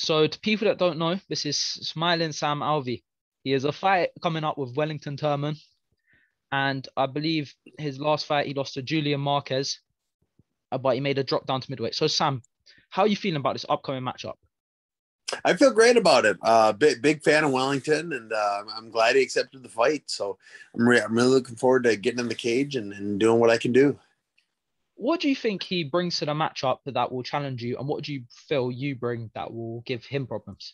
So to people that don't know, this is Smiling Sam Alvey. He has a fight coming up with Wellington Turman, and I believe his last fight he lost to Julian Marquez, but he made a drop down to middleweight. So Sam, how are you feeling about this upcoming matchup? I feel great about it. Big fan of Wellington, and I'm glad he accepted the fight. So I'm really looking forward to getting in the cage and doing what I can do. What do you think he brings to the matchup that will challenge you, and what do you feel you bring that will give him problems?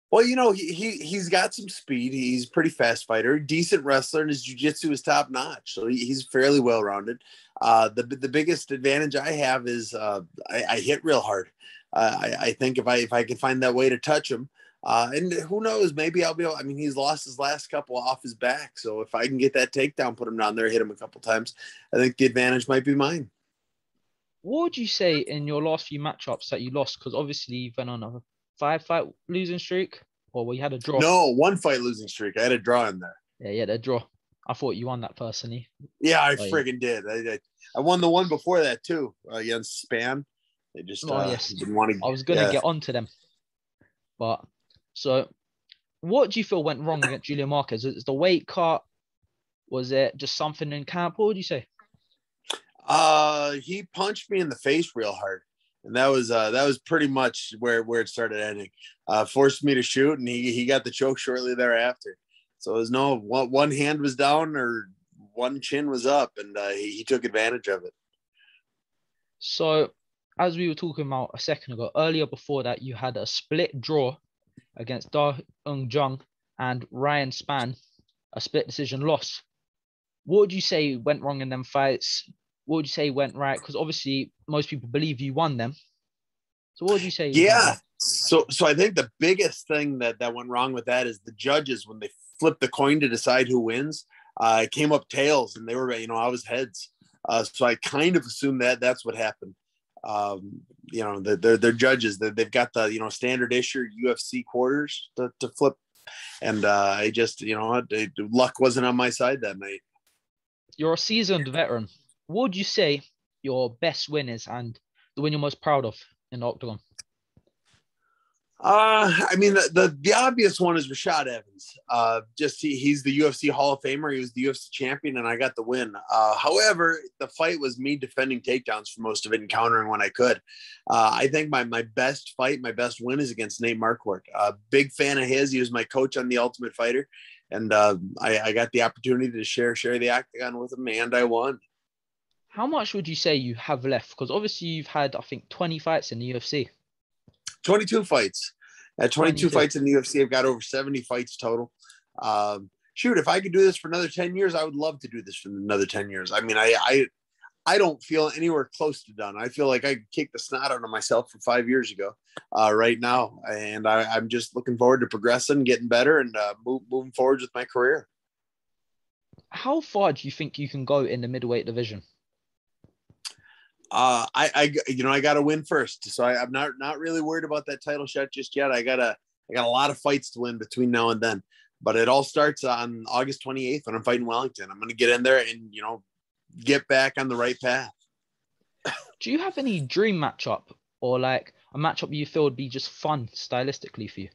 Well, he's got some speed. He's a pretty fast fighter, decent wrestler, and his jiu-jitsu is top notch. So he's fairly well rounded. The biggest advantage I have is I hit real hard. I think if I can find that way to touch him, and who knows, maybe I'll be able. I mean, he's lost his last couple off his back, so if I can get that takedown, put him down there, hit him a couple times, I think the advantage might be mine. What would you say in your last few matchups that you lost? Because obviously you've been on a 5-fight losing streak, or we had a draw. No, 1 fight losing streak. I had a draw in there. Yeah, the draw. I thought you won that personally. Yeah, I friggin' did. I won the one before that too against Span. They just didn't want to. I was gonna get onto them, but so what do you feel went wrong against Julian Marquez? Is the weight cut? Was it just something in camp? What would you say? He punched me in the face real hard, and that was pretty much where it started ending. Forced me to shoot, and he got the choke shortly thereafter. So it was no one hand was down or one chin was up, and he took advantage of it. So, as we were talking about a second ago, earlier before that, you had a split draw against Da Eung Jung and Ryan Span, a split decision loss. What would you say went wrong in them fights? What would you say went right? Because obviously most people believe you won them. So what would you say? Yeah. So I think the biggest thing that went wrong with that is the judges, when they flipped the coin to decide who wins, it came up tails, and they were, I was heads. So I kind of assumed that's what happened. They're judges. They've got the, standard issue UFC quarters to flip. And I just, luck wasn't on my side that night. You're a seasoned veteran. What would you say your best win is and the win you're most proud of in the octagon? I mean, the obvious one is Rashad Evans. He's the UFC Hall of Famer. He was the UFC champion, and I got the win. However, the fight was me defending takedowns for most of it and countering when I could. I think my best fight, my best win is against Nate Marquardt. Big fan of his. He was my coach on The Ultimate Fighter, and I got the opportunity to share the octagon with him, and I won. How much would you say you have left? Because obviously you've had, I think, 20 fights in the UFC. 22 fights. At 22 fights in the UFC, I've got over 70 fights total. If I could do this for another 10 years, I would love to do this for another 10 years. I mean, I don't feel anywhere close to done. I feel like I kicked the snot out of myself from 5 years ago right now. And I'm just looking forward to progressing, getting better, and moving forward with my career. How far do you think you can go in the middleweight division? I got to win first, so I'm not really worried about that title shot just yet. I got a lot of fights to win between now and then, but it all starts on August 28th when I'm fighting Wellington. I'm going to get in there and get back on the right path. Do you have any dream matchup or like a matchup you feel would be just fun stylistically for you?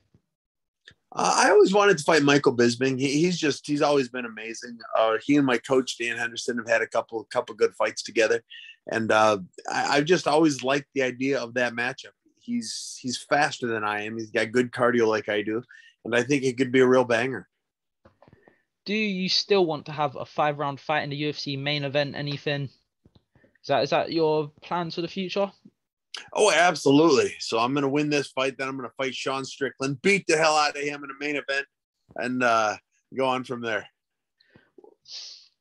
I always wanted to fight Michael Bisping. He's always been amazing. He and my coach Dan Henderson have had a couple good fights together, and I've just always liked the idea of that matchup. He's faster than I am. He's got good cardio like I do, and I think it could be a real banger. Do you still want to have a 5-round fight in the UFC main event? Anything? Is that your plans for the future? Oh, absolutely. So I'm going to win this fight. Then I'm going to fight Sean Strickland, beat the hell out of him in a main event, and go on from there.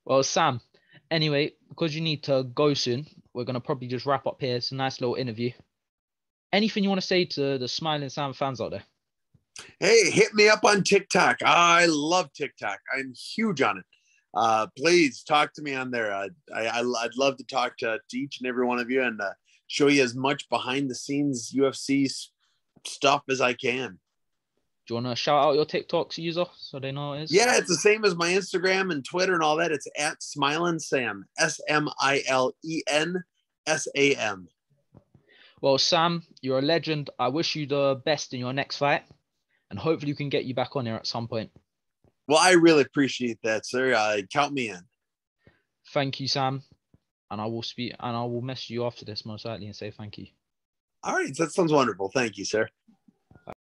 Well, Sam, anyway, because you need to go soon, we're going to probably just wrap up here. It's a nice little interview. Anything you want to say to the Smiling Sam fans out there? Hey, hit me up on TikTok. I love TikTok. I'm huge on it. Please talk to me on there. I'd love to talk to each and every one of you and show you as much behind the scenes UFC stuff as I can. Do you want to shout out your TikTok user so they know what it is? Yeah, it's the same as my Instagram and Twitter and all that. It's at Smilin' Sam, SMILENSAM. Well, Sam, you're a legend. I wish you the best in your next fight, and hopefully you can get you back on here at some point. Well, I really appreciate that, sir. Count me in. Thank you, Sam. And I will speak and I will message you after this most likely and say thank you. All right, that sounds wonderful. Thank you, sir.